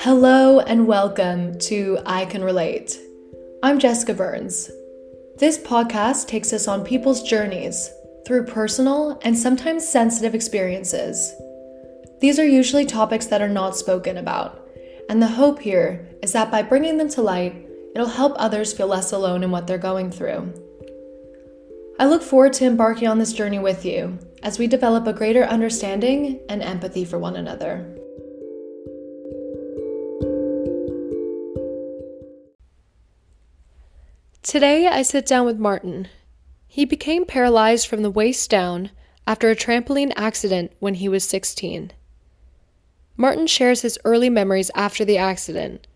Hello and welcome to I Can Relate. I'm Jessica Burns. This podcast takes us on people's journeys through personal and sometimes sensitive experiences. These are usually topics that are not spoken about, and the hope here is that by bringing them to light, it'll help others feel less alone in what they're going through. I look forward to embarking on this journey with you as we develop a greater understanding and empathy for one another. Today, I sit down with Martin. He became paralyzed from the waist down after a trampoline accident when he was 16. Martin shares his early memories after the accident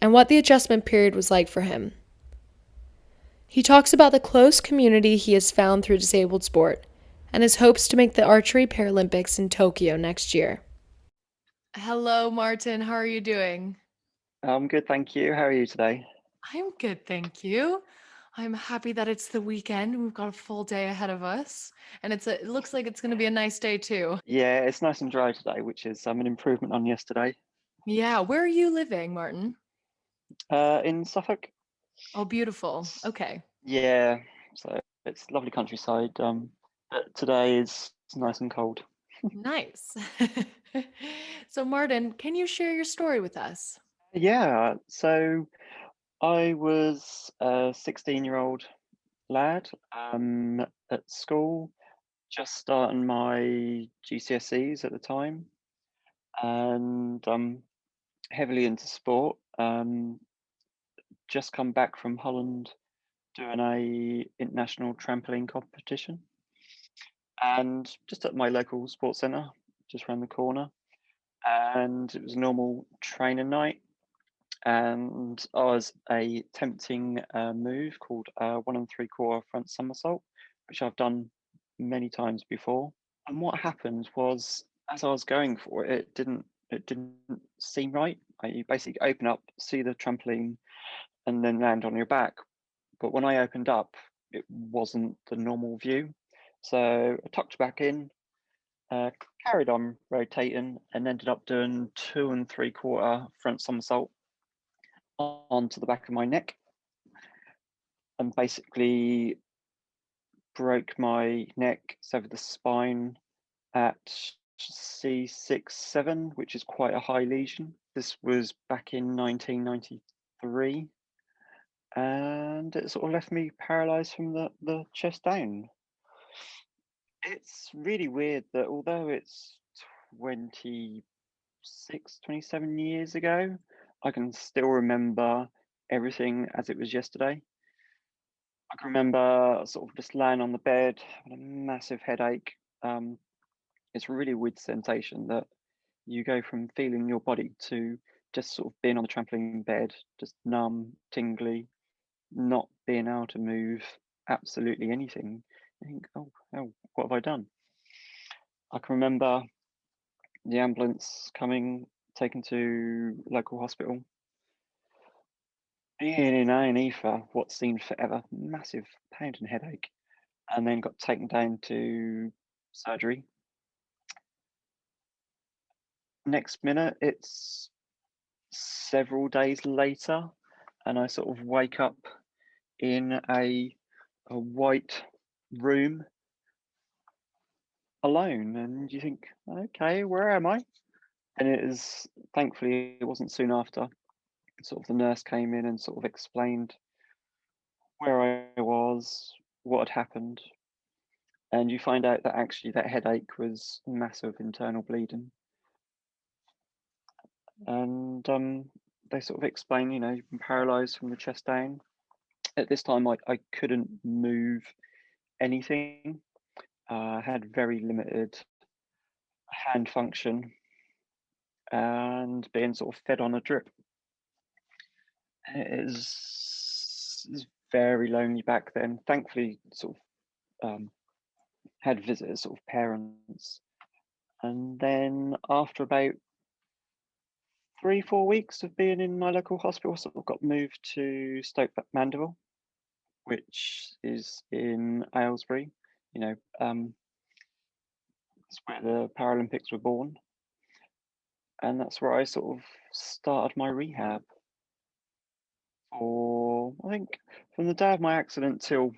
and what the adjustment period was like for him. He talks about the close community he has found through disabled sport and his hopes to make the Archery Paralympics in Tokyo next year. Hello, Martin. How are you doing? I'm good, thank you. How are you today? I'm good, thank you. I'm happy that it's the weekend. We've got a full day ahead of us, and it looks like it's going to be a nice day too. Yeah, it's nice and dry today, which is an improvement on yesterday. Yeah, where are you living, Martin? In Suffolk. Oh, beautiful. Okay. Yeah, so it's lovely countryside. But today is nice and cold. Nice. So, Martin, can you share your story with us? Yeah, so I was a 16-year-old lad at school, just starting my GCSEs at the time, and heavily into sport. Just come back from Holland doing a international trampoline competition, and just at my local sports centre just around the corner, and it was a normal training night, and I was a tempting move called 1 3/4 front somersault, which I've done many times before. And what happened was, as I was going for it, it didn't seem right. You basically open up, see the trampoline, and then land on your back. But when I opened up, it wasn't the normal view. So I tucked back in, uh, carried on rotating, and ended up doing 2 3/4 front somersault onto the back of my neck, and basically broke my neck, severed the spine at C6-7, which is quite a high lesion. This was back in 1993, and it sort of left me paralyzed from the chest down. It's really weird that although it's 27 years ago, I can still remember everything as it was yesterday. I can remember sort of just laying on the bed, having a massive headache. It's a really weird sensation that you go from feeling your body to just sort of being on the trampoline bed, just numb, tingly, not being able to move absolutely anything. You think, oh, what have I done? I can remember the ambulance coming, taken to local hospital, being in A&E for what seemed forever, massive pounding headache, and then got taken down to surgery. Next minute, it's several days later, and I sort of wake up in a white room alone, and you think, okay, where am I? And it is, thankfully, it wasn't soon after. Sort of the nurse came in and sort of explained where I was, what had happened, and you find out that actually that headache was massive internal bleeding. And they sort of explain, you've been paralyzed from the chest down. At this time, I couldn't move anything. I had very limited hand function and being sort of fed on a drip. It is very lonely back then. Thankfully, sort of had visitors, sort of parents. And then after about 3 4 weeks of being in my local hospital, sort of got moved to Stoke Mandeville, which is in Aylesbury. You know, it's where the Paralympics were born. and that's where I sort of started my rehab for, I think, from the day of my accident till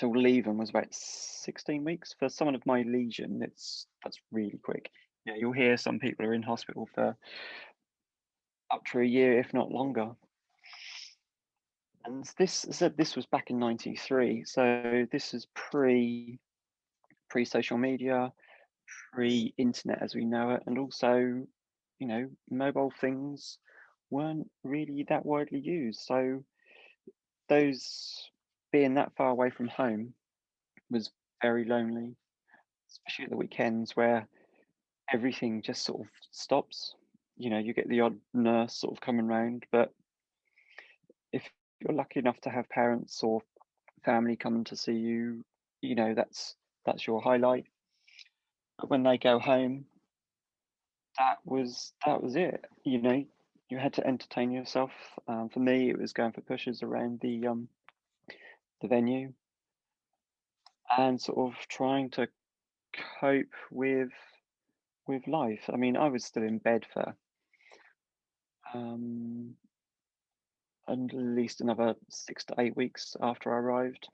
leaving was about 16 weeks. For someone of my lesion, that's really quick. Yeah, you'll hear some people are in hospital for up to a year, if not longer. And this, as I said, this was back in '93, so this is pre social media, pre internet as we know it, and also, mobile things weren't really that widely used. So those being that far away from home was very lonely, especially at the weekends where everything just sort of stops. You get the odd nurse sort of coming round, but if you're lucky enough to have parents or family coming to see you, that's your highlight. But when they go home, that was it. You had to entertain yourself. For me, it was going for pushes around the venue and sort of trying to cope with life. I mean, I was still in bed for um, at least another 6 to 8 weeks after I arrived.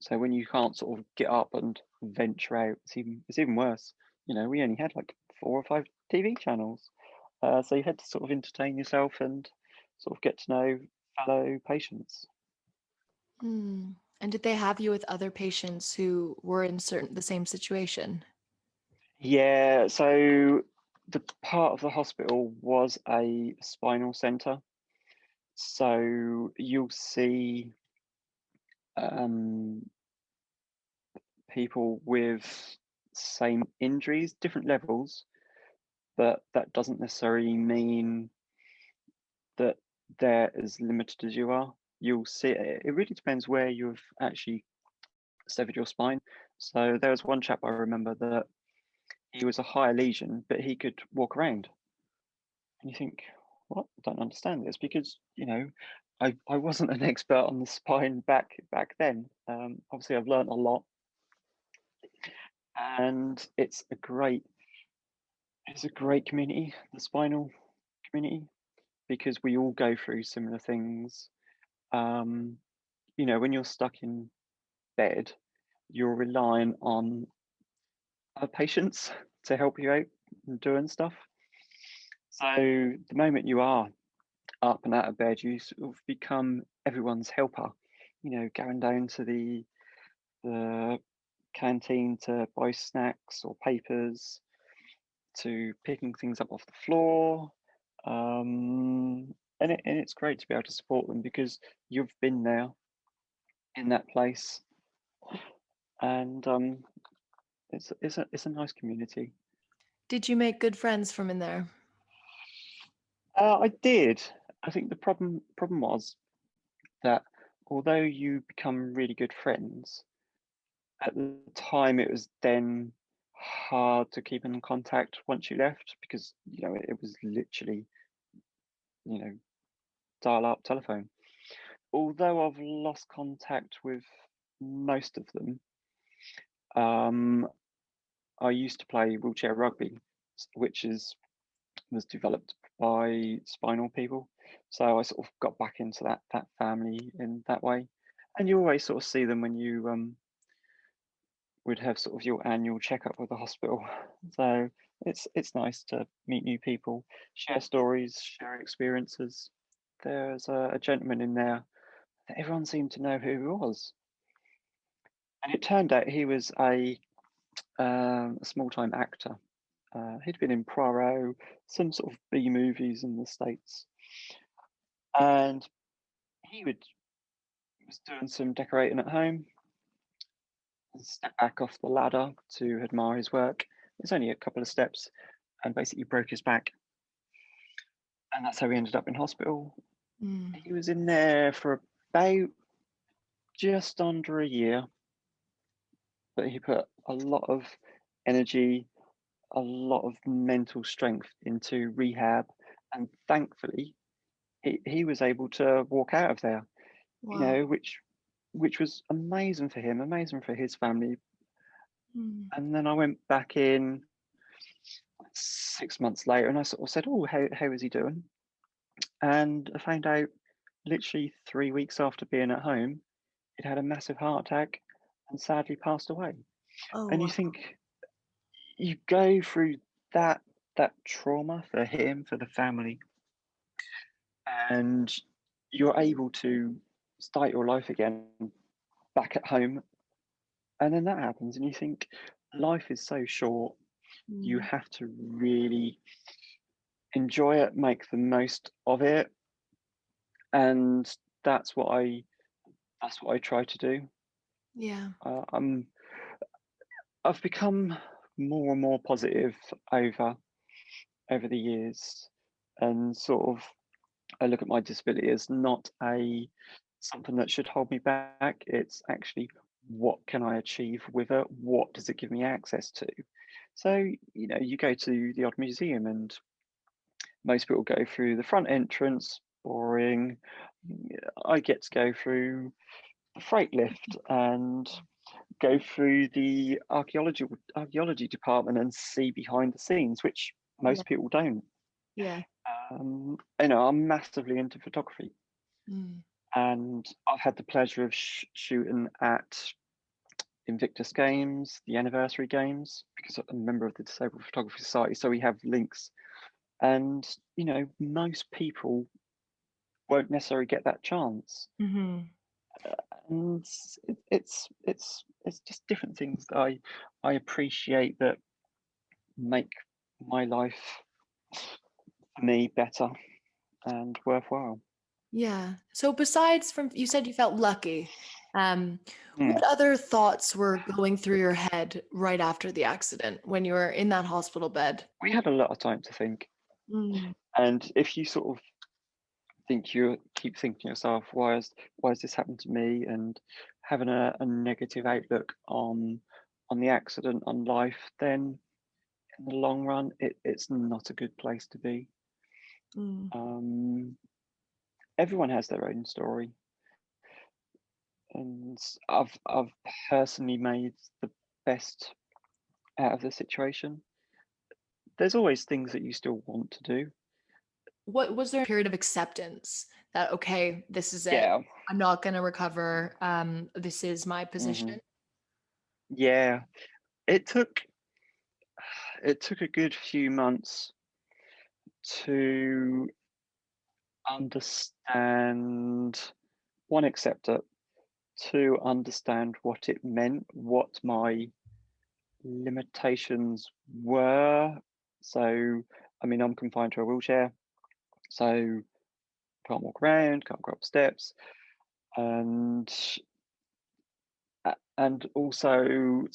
So when you can't sort of get up and venture out, it's even worse. We only had like 4 or 5 TV channels, so you had to sort of entertain yourself and sort of get to know fellow patients. Hmm. And did they have you with other patients who were in the same situation? Yeah, so the part of the hospital was a spinal centre, so you'll see um, people with same injuries, different levels, but that doesn't necessarily mean that they're as limited as you are. You'll see it really depends where you've actually severed your spine. So there was one chap I remember that he was a higher lesion, but he could walk around. And you think, what? I don't understand this because, I wasn't an expert on the spine back then. Obviously I've learned a lot, and it's a great community, the spinal community, because we all go through similar things. Um, when you're stuck in bed, you're relying on other patients to help you out and doing stuff. So the moment you are up and out of bed, you sort of become everyone's helper. Going down to the canteen to buy snacks or papers, to picking things up off the floor. And it's great to be able to support them because you've been there in that place, and it's a nice community. Did you make good friends from in there? I did. I think the problem was that although you become really good friends, at the time it was then hard to keep in contact once you left because it was literally you know dial-up telephone. Although I've lost contact with most of them, um, I used to play wheelchair rugby, which was developed by spinal people. So I sort of got back into that family in that way. And you always sort of see them when you would have sort of your annual checkup with the hospital. So it's nice to meet new people, share stories, share experiences. There's a gentleman in there that everyone seemed to know who he was, and it turned out he was a small-time actor. He'd been in Poirot, some sort of B movies in the States, and he was doing some decorating at home and stepped back off the ladder to admire his work. It's only a couple of steps, and basically broke his back, and that's how he ended up in hospital. Mm. He was in there for about just under a year, but he put a lot of energy, a lot of mental strength into rehab, and thankfully he was able to walk out of there, Wow. which was amazing for him, amazing for his family. Mm. And then I went back in 6 months later, and I sort of said, "Oh, how is he doing?" And I found out literally 3 weeks after being at home, he'd had a massive heart attack and sadly passed away. Oh, And you wow. think you go through that trauma for him, for the family, and you're able to start your life again back at home, and then that happens, and you think life is so short. You Mm. have to really enjoy it, make the most of it, and that's what I try to do. Yeah. Uh, I'm I've become more and more positive over the years, and sort of I look at my disability as not a something that should hold me back. It's actually, what can I achieve with it? What does it give me access to? So, you go to the odd museum, and most people go through the front entrance, boring. I get to go through the freight lift and go through the archaeology department and see behind the scenes, which Yeah. most people don't. Yeah. I'm massively into photography, Mm. and I've had the pleasure of shooting at Invictus Games, the anniversary games, because I'm a member of the Disabled Photography Society, so we have links. And most people won't necessarily get that chance, Mhm. and it's just different things that I appreciate that make my life, for me, better and worthwhile. Yeah. So besides from you said you felt lucky, um, Mm. what other thoughts were going through your head right after the accident when you were in that hospital bed? We had a lot of time to think, Mm. and if you sort of keep thinking to yourself, why has this happened to me, and having a negative outlook on the accident, on life, then in the long run, it's not a good place to be. Mm. Um, Everyone has their own story, and I've personally made the best out of the situation. There's always things that you still want to do. What was there a period of acceptance that okay, this is it. Yeah. I'm not going to recover. This is my Hmm. position. Yeah. It took a good few months to understand, one, accept it, two, understand what it meant, what my limitations were. So, I mean, I'm confined to a wheelchair, so can't walk around, can't go up steps, and also,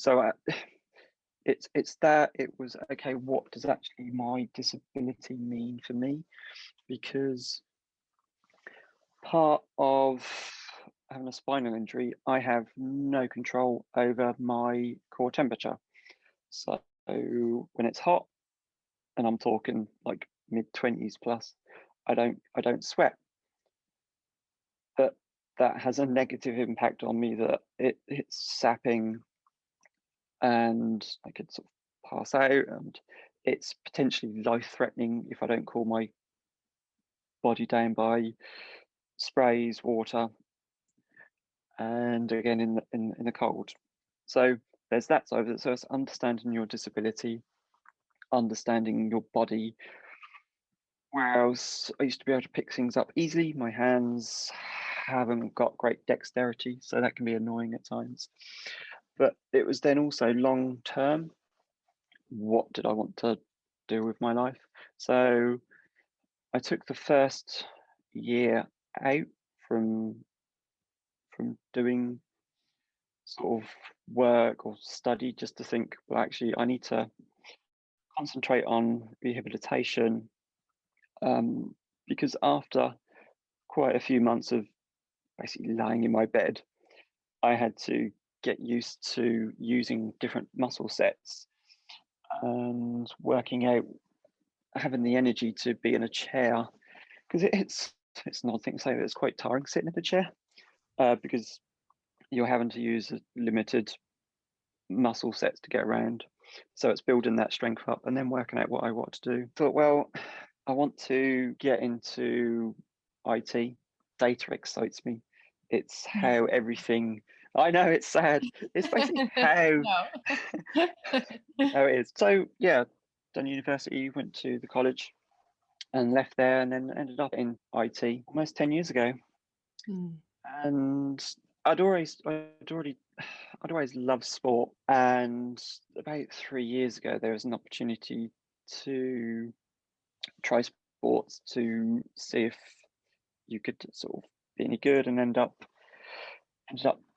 it's that it was okay. What does actually my disability mean for me? Because part of having a spinal injury, I have no control over my core temperature. So when it's hot, and I'm talking like mid 20s plus, I don't sweat. But that has a negative impact on me, that it's sapping, and I could sort of pass out, and it's potentially life threatening if I don't cool my body down by sprays, water, and again in the cold. So there's that side of it. So it's understanding your disability, understanding your body. Whereas I used to be able to pick things up easily, my hands haven't got great dexterity, so that can be annoying at times. But it was then also long term, what did I want to do with my life? So I took the first year out from doing sort of work or study, just to think, well, actually, I need to concentrate on rehabilitation, um, because after quite a few months of basically lying in my bed, I had to get used to using different muscle sets and working out, having the energy to be in a chair, because it's not a thing to say, but it's quite tiring sitting in the chair, because you're having to use limited muscle sets to get around. So it's building that strength up and then working out what I want to do. Thought, well, I want to get into IT. Data excites me. It's how everything, I know it's sad. It's basically how, No. how it is. So yeah, done university, went to the college and left there, and then ended up in IT almost 10 years ago. Mm. And I'd always loved sport. And about 3 years ago, there was an opportunity to try sports to see if you could sort of be any good, and ended up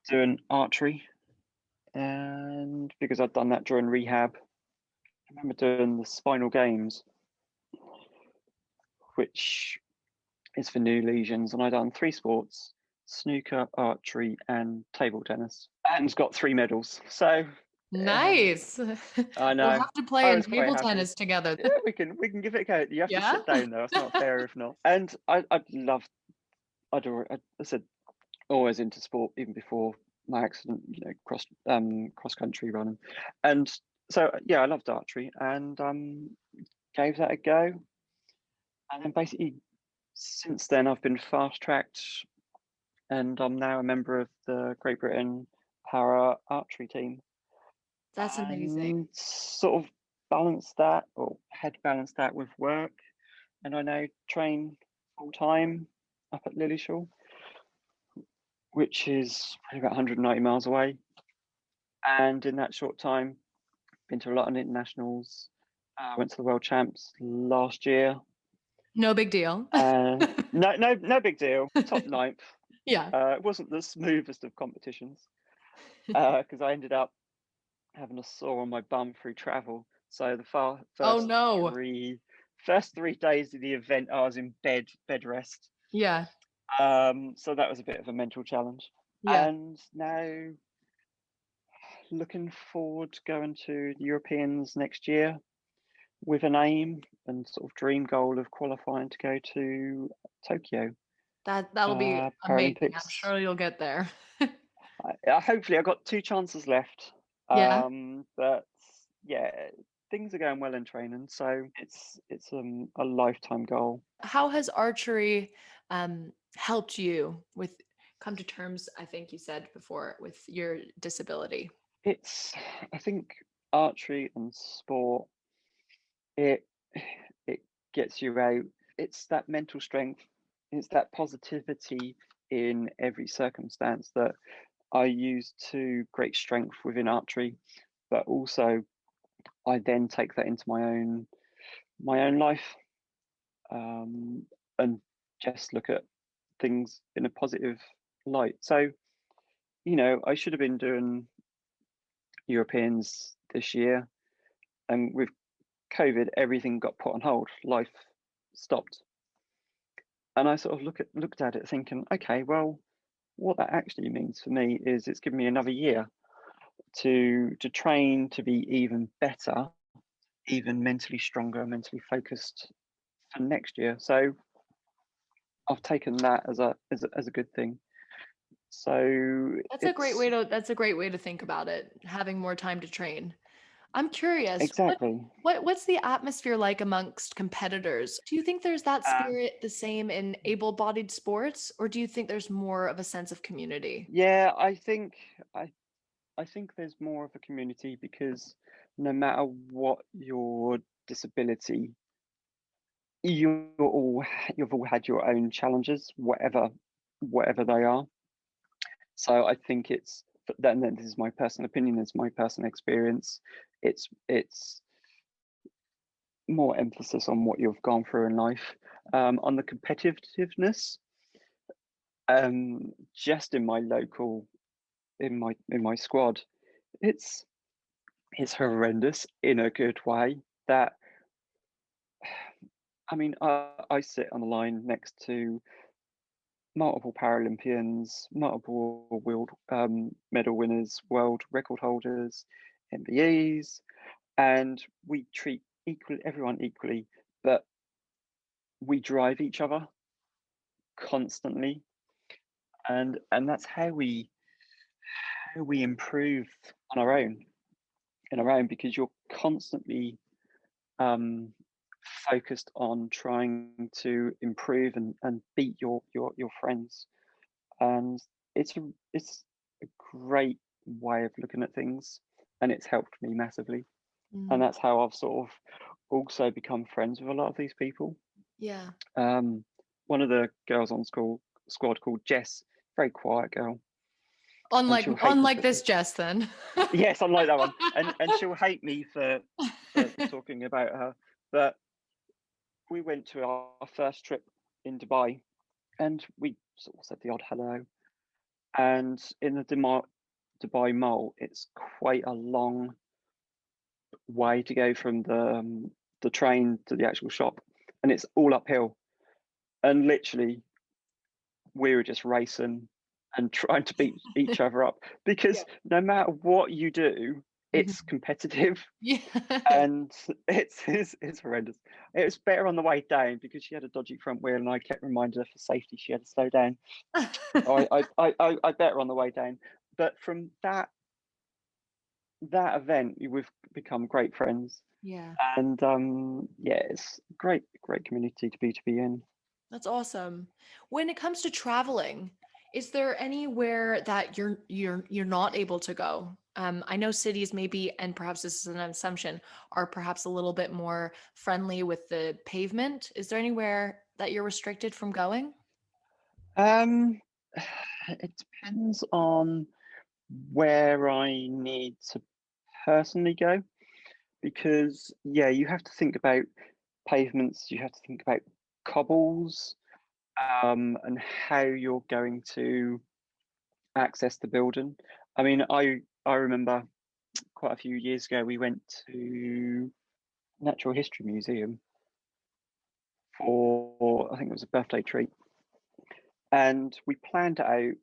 doing archery. And because I'd done that during rehab, I remember doing the Spinal games, which is for new lesions, and I'd done 3 sports: snooker, archery, and table tennis, and got 3 medals. So Nice. I We'll know have to play I in was quite table happy. tennis together. Yeah, we can give it a go. You have to Yeah? sit down though. It's not fair if not. And I said always into sport even before my accident. Cross country running, and so yeah, I loved archery and gave that a go. And then basically since then, I've been fast tracked, and I'm now a member of the Great Britain para archery team, That's amazing. and sort of balance that, or had balanced that with work. And I now train full time up at Lillyshaw, which is probably about 190 miles away. And in that short time, been to a lot of internationals. Went to the World Champs last year. No big deal. No big deal. Top ninth. Yeah. It wasn't the smoothest of competitions because I ended up having a sore on my bum through travel. So the Oh no. first 3 days of the event, I was in bed rest. Yeah. So that was a bit of a mental challenge. Yeah. And now looking forward to going to the Europeans next year with an aim and sort of dream goal of qualifying to go to Tokyo That'll be amazing. I'm Paralympics. sure you'll get there. Hopefully, I've got 2 chances left. Yeah. But yeah, things are going well in training, so it's a lifetime goal. How has archery helped you with come to terms, I think you said before, with your disability? I think archery and sport, it it gets you out. It's that mental strength. It's that positivity in every circumstance that I use to great strength within archery, but also I then take that into my own life, and just look at things in a positive light. So, I should have been doing Europeans this year, and with COVID, everything got put on hold. Life stopped, and I sort of looked at it, thinking, okay, well, what that actually means for me is it's given me another year to train to be even better, even mentally stronger, mentally focused for next year. So I've taken that as a good thing. So That's a great way to think about it, having more time to train. I'm curious, exactly. what's the atmosphere like amongst competitors? Do you think there's that spirit the same in able-bodied sports, or do you think there's more of a sense of community? Yeah, I think there's more of a community because no matter what your disability, you've all had your own challenges, whatever they are. So I think then this is my personal opinion, it's my personal experience. It's more emphasis on what you've gone through in life. On the competitiveness, just in my local, in my squad, it's horrendous in a good way. That I mean, I sit on the line next to multiple Paralympians, multiple world medal winners, world record holders, MBEs, and we treat everyone equally, but we drive each other constantly, and that's how we improve on our own. in our own, because you're constantly focused on trying to improve and beat your friends, and it's a great way of looking at things, and it's helped me massively. And that's how I've sort of also become friends with a lot of these people. Yeah. One of the girls on squad called Jess, very quiet girl. Unlike this Jess then. Yes, unlike that one. And she'll hate me for talking about her. But we went to our first trip in Dubai, and we sort of said the odd hello. And in the Dubai Mall, it's quite a long way to go from the train to the actual shop, and it's all uphill. And literally, we were just racing and trying to beat each other up, because no matter what you do, it's competitive. Yeah. And it's horrendous. It was better on the way down because she had a dodgy front wheel, and I kept reminding her for safety she had to slow down. I better on the way down. But from that event, we've become great friends. Yeah. And it's great community to be in. That's awesome. When it comes to traveling, is there anywhere that you're not able to go? I know cities maybe, and perhaps this is an assumption, are perhaps a little bit more friendly with the pavement. Is there anywhere that you're restricted from going? It depends on where I need to personally go, because you have to think about pavements, you have to think about cobbles, and how you're going to access the building. I mean, I remember quite a few years ago we went to Natural History Museum for, I think it was a birthday treat, and we planned it out.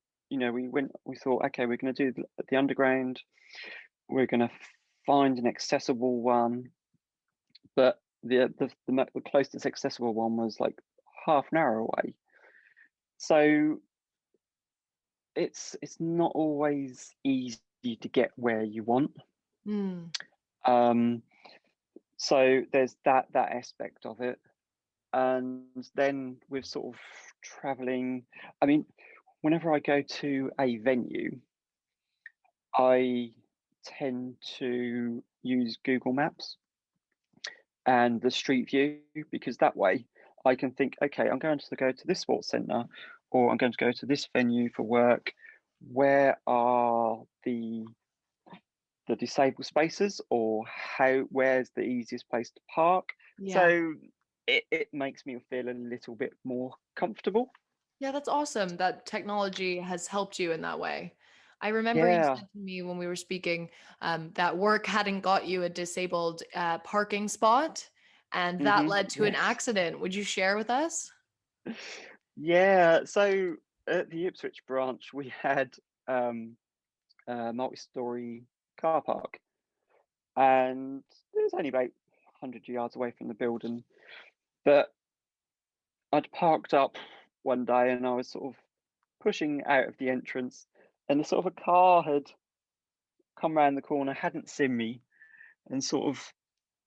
We thought, okay, we're going to do the underground, we're going to find an accessible one, but the closest accessible one was like half an hour away. So it's not always easy to get where you want. So there's that aspect of it. And then with sort of traveling, I mean, whenever I go to a venue, I tend to use Google Maps and the street view, because that way I can think, okay, I'm going to go to this sports centre, or I'm going to go to this venue for work. Where are the disabled spaces, or where's the easiest place to park? Yeah. So it makes me feel a little bit more comfortable. Yeah, that's awesome that technology has helped you in that way. I remember you Yeah. said to me when we were speaking that work hadn't got you a disabled parking spot, and that led to an Yes. accident. Would you share with us? Yeah. So at the Ipswich branch, we had a multi-story car park, and it was only about 100 yards away from the building. But I'd parked up one day, and I was sort of pushing out of the entrance, and a sort of a car had come round the corner, hadn't seen me, and sort of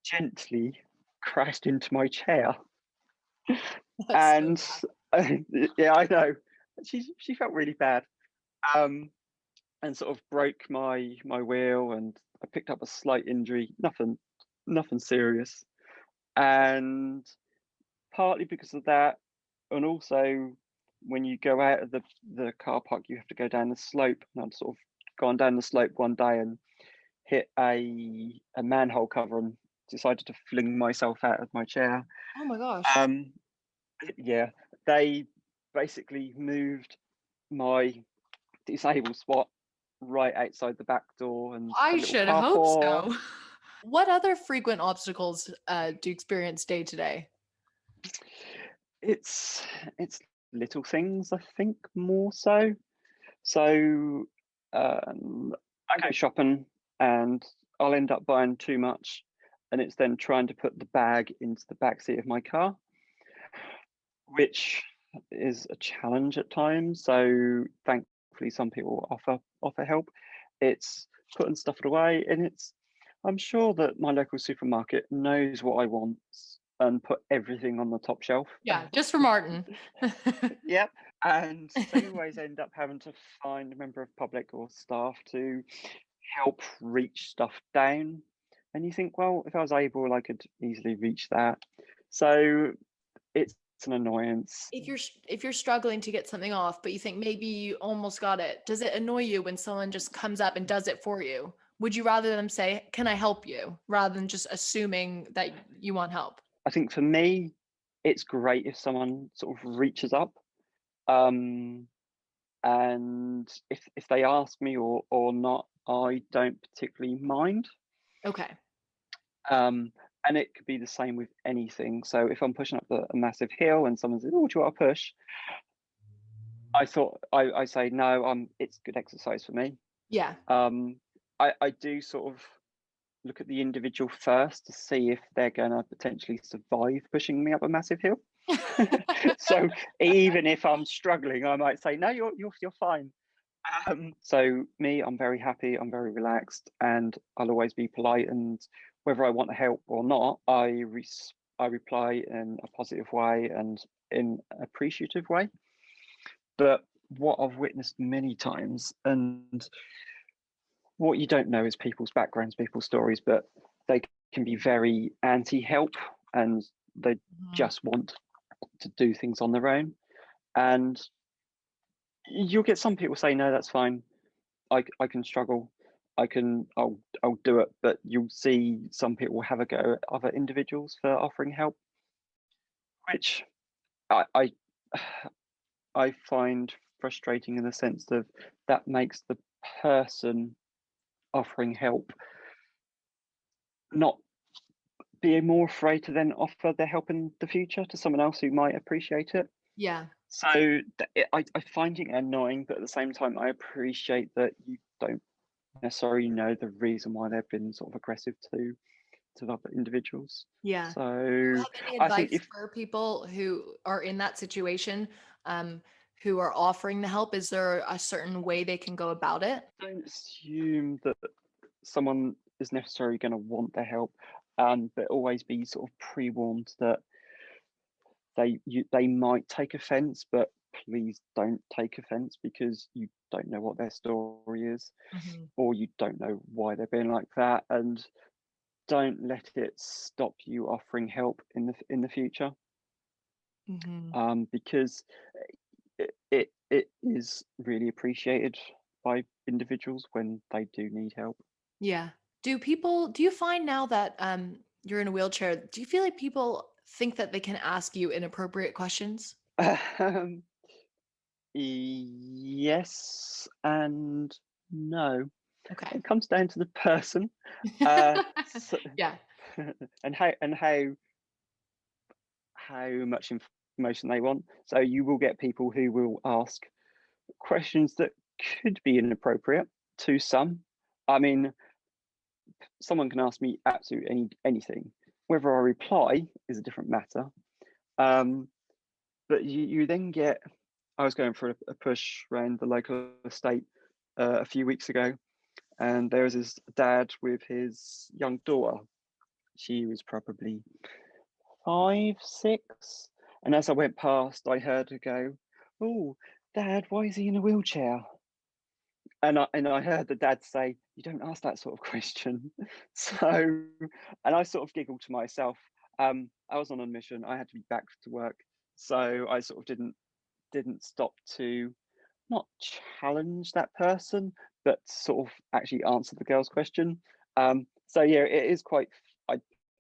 gently crashed into my chair. That's so And yeah, I know. She felt really bad. And sort of broke my wheel, and I picked up a slight injury, nothing serious. And partly because of that, and also when you go out of the car park, you have to go down the slope, and I'd sort of gone down the slope one day and hit a manhole cover, and decided to fling myself out of my chair. Oh my gosh. Yeah, they basically moved my disabled spot right outside the back door, and a I little should hope carport. so. What other frequent obstacles do you experience day to day? It's little things, I think, more so. So I go shopping, and I'll end up buying too much, and it's then trying to put the bag into the back seat of my car, which is a challenge at times. So thankfully some people offer help. It's putting stuff away, and I'm sure that my local supermarket knows what I want and put everything on the top shelf. Yeah, just for Martin. Yep. And they always end up having to find a member of public or staff to help reach stuff down. And you think, well, if I was able, I could easily reach that. So it's an annoyance. If you're struggling to get something off, but you think maybe you almost got it, does it annoy you when someone just comes up and does it for you? Would you rather them say, "Can I help you?" rather than just assuming that you want help? I think for me, it's great if someone sort of reaches up. Um, and if they ask me or not, I don't particularly mind. Okay. And it could be the same with anything. So if I'm pushing up a massive hill and someone says, "Oh, do you want to push?" I say no. It's good exercise for me. Yeah. I do sort of look at the individual first to see if they're going to potentially survive pushing me up a massive hill. So even if I'm struggling, I might say, "No, you're fine." So me, I'm very happy, I'm very relaxed, and I'll always be polite. And whether I want to help or not, I reply in a positive way and in an appreciative way. But what I've witnessed many times, and what you don't know is people's backgrounds, people's stories, but they can be very anti-help and they just want to do things on their own. And you'll get some people say, "No, that's fine. I can struggle. I'll do it." But you'll see some people have a go at other individuals for offering help, which I I find frustrating in the sense of that makes the person offering help not be more afraid to then offer their help in the future to someone else who might appreciate it. Yeah. So I find it annoying, but at the same time, I appreciate that you don't necessarily know the reason why they've been sort of aggressive to other individuals. Yeah. Do you So have any I think advice for people who are in that situation, who are offering the help? Is there a certain way they can go about it? don't assume that someone is necessarily going to want their help, but always be sort of pre-warned that they might take offence, but please don't take offence because you don't know what their story is, or you don't know why they're being like that, and don't let it stop you offering help in the future, because it is really appreciated by individuals when they do need help. Yeah. Do you find now that you're in a wheelchair, do you feel like people think that they can ask you inappropriate questions? Um, yes and no. Okay. It comes down to the person, uh, so, Yeah. and how much information they want. So you will get people who will ask questions that could be inappropriate to some. I mean, someone can ask me absolutely anything. Whether I reply is a different matter. But you then get. I was going for a push around the local estate a few weeks ago, and there was this dad with his young daughter. She was probably 5, 6, and as I went past, I heard her go, "Oh, Dad, why is he in a wheelchair?" And I heard the dad say, "You don't ask that sort of question." So, and I sort of giggled to myself. I was on a mission. I had to be back to work, so I sort of didn't stop to not challenge that person, but sort of actually answer the girl's question. So yeah, it is quite.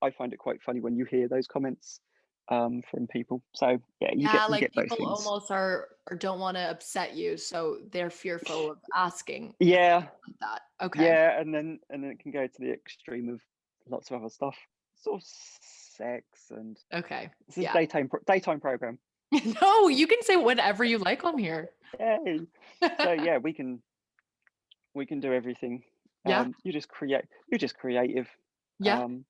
I find it quite funny when you hear those comments from people. So yeah, Yeah, you like get both people things. almost are or don't want to upset you, so they're fearful of asking Yeah, like that. Okay. yeah, and then it can go to the extreme of lots of other stuff, sort of sex, and Okay. this is Yeah. daytime program. No, you can say whatever you like on here. Yay! So yeah, we can do everything. Yeah. You're just creative. Yeah. Um,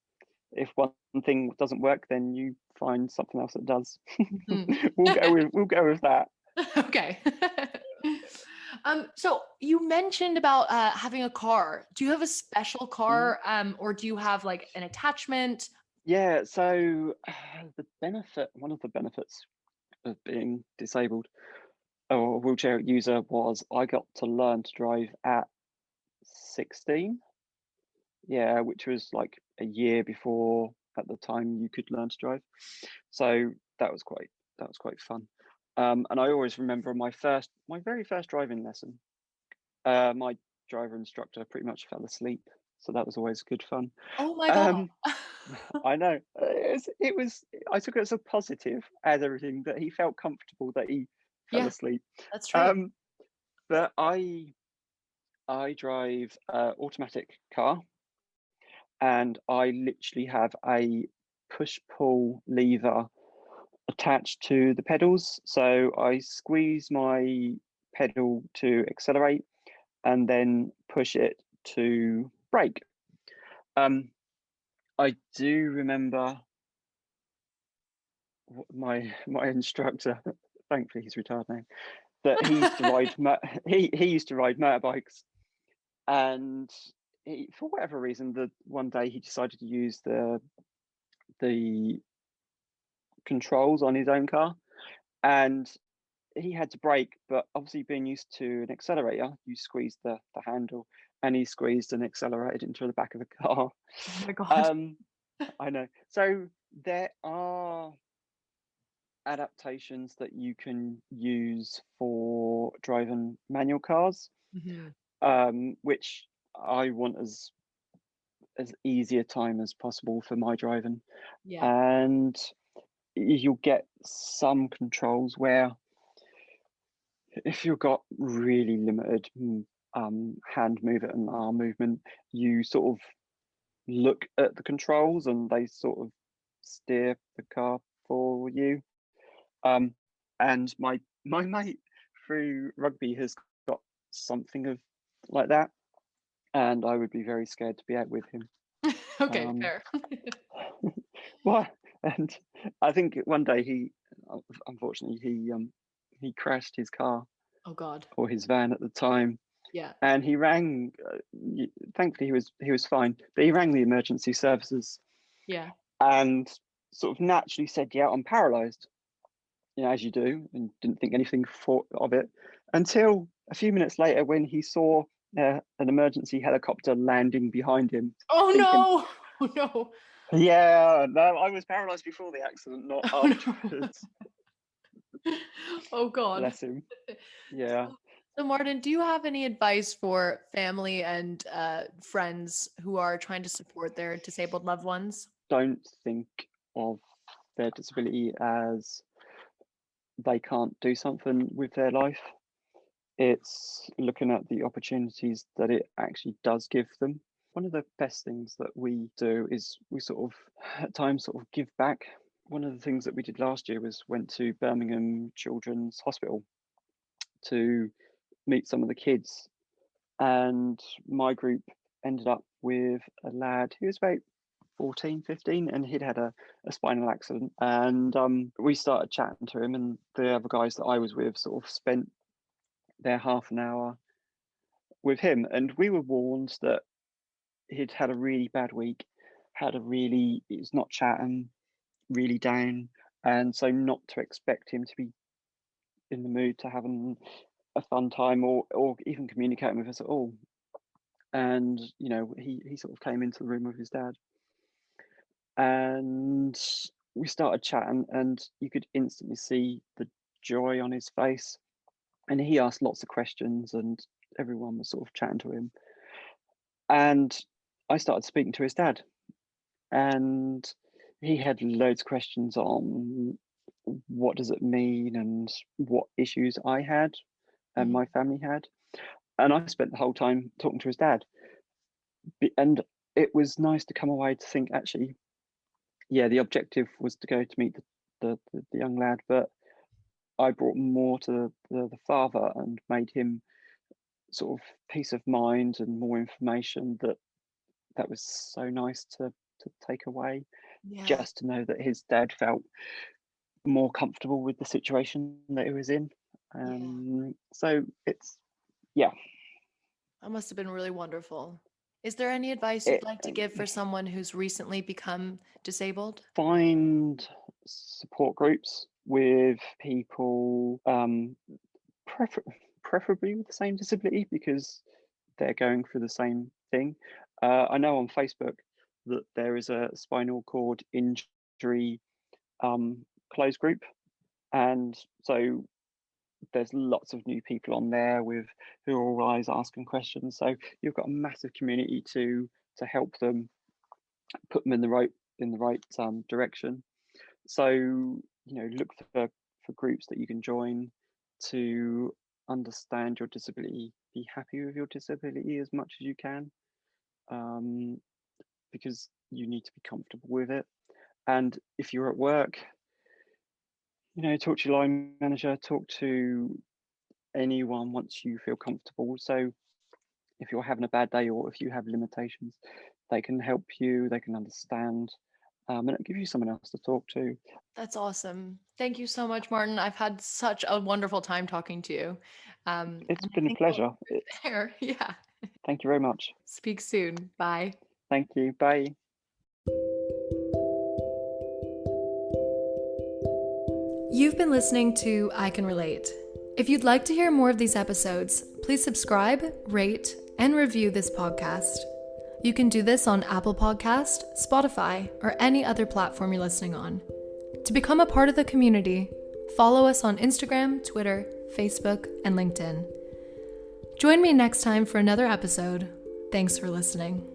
if one thing doesn't work, then you find something else that does. Mhm. We'll go with that. Okay. So you mentioned about having a car. Do you have a special Mm. car, or do you have like an attachment? Yeah, so one of the benefits of being disabled or a wheelchair user was I got to learn to drive at 16. Yeah, which was like a year before at the time you could learn to drive. So that was quite fun. And I always remember my very first driving lesson. My driver instructor pretty much fell asleep, so that was always good fun. Oh my God. Um, I know it was. I took it as a positive, as everything that he felt comfortable that he fell Yeah, asleep. that's true. But I drive a automatic car, and I literally have a push pull lever attached to the pedals. So I squeeze my pedal to accelerate and then push it to brake. I do remember my instructor. Thankfully, he's retired now. That he used to ride he used to ride motorbikes, and for whatever reason, one day he decided to use the controls on his own car, and he had to brake. But obviously, being used to an accelerator, you squeeze the handle, and he squeezed and accelerated into the back of the car. Oh my God. I know. So there are adaptations that you can use for driving manual cars, Mhm. which I want as easy a time as possible for my driving. Yeah. And you'll get some controls where if you've got really limited hand movement and arm movement, you sort of look at the controls and they sort of steer the car for you. And my mate through rugby has got something of like that, and I would be very scared to be out with him. Okay, Um, fair. well, and I think one day unfortunately, he crashed his car Oh God. or his van at the time, Yeah. and he rang. Thankfully, he was fine, but he rang the emergency services Yeah. and sort of naturally said, "Yeah, I'm paralysed." You know, as you do, and didn't think anything of it until a few minutes later when he saw an emergency helicopter landing behind him, Oh thinking, no. Oh no. "Yeah, no, I was paralysed before the accident, not Oh no. afterwards." Oh God. Bless him. Yeah, So, Martin, do you have any advice for family and friends who are trying to support their disabled loved ones? don't think of their disability as they can't do something with their life. It's looking at the opportunities that it actually does give them. One of the best things that we do is we sort of at times sort of give back. One of the things that we did last year was went to Birmingham Children's Hospital to meet some of the kids, and my group ended up with a lad who was about 14, 15, and he'd had a spinal accident. And we started chatting to him, and the other guys that I was with sort of spent their half an hour with him. And we were warned that he'd had a really bad week, he's not chatting, really down. And so not to expect him to be in the mood to having a fun time or even communicating with us at all. And, you know, he sort of came into the room with his dad, and we started chatting, and you could instantly see the joy on his face. And he asked lots of questions, and everyone was sort of chatting to him. And I started speaking to his dad, and he had loads of questions on what does it mean and what issues I had and Mhm. my family had. And I spent the whole time talking to his dad. And it was nice to come away to think, actually, yeah, the objective was to go to meet the young lad, but I brought more to the father and made him sort of peace of mind and more information that was so nice to take away, Yeah. just to know that his dad felt more comfortable with the situation that he was in. Yeah. So it's Yeah. That must have been really wonderful. Is there any advice It, you'd like to give for someone who's recently become disabled? find support groups with people, prefer- preferably with the same disability, because they're going through the same thing. I know on Facebook that there is a spinal cord injury closed group, and so there's lots of new people on there with who are always asking questions. So you've got a massive community to help them, put them in the right direction. So look for groups that you can join to understand your disability, be happy with your disability as much as you can, because you need to be comfortable with it. And if you're at work, talk to your line manager, talk to anyone once you feel comfortable. So if you're having a bad day or if you have limitations, they can help you, they can understand, and it'll give you someone else to talk to. That's awesome. Thank you so much, Martin. I've had such a wonderful time talking to you. It's And I been a think we'll pleasure. leave it there. Yeah. Thank you very much. Speak soon. Bye. Thank you. Bye. You've been listening to I Can Relate. If you'd like to hear more of these episodes, please subscribe, rate, and review this podcast. You can do this on Apple Podcast, Spotify, or any other platform you're listening on. To become a part of the community, follow us on Instagram, Twitter, Facebook, and LinkedIn. Join me next time for another episode. Thanks for listening.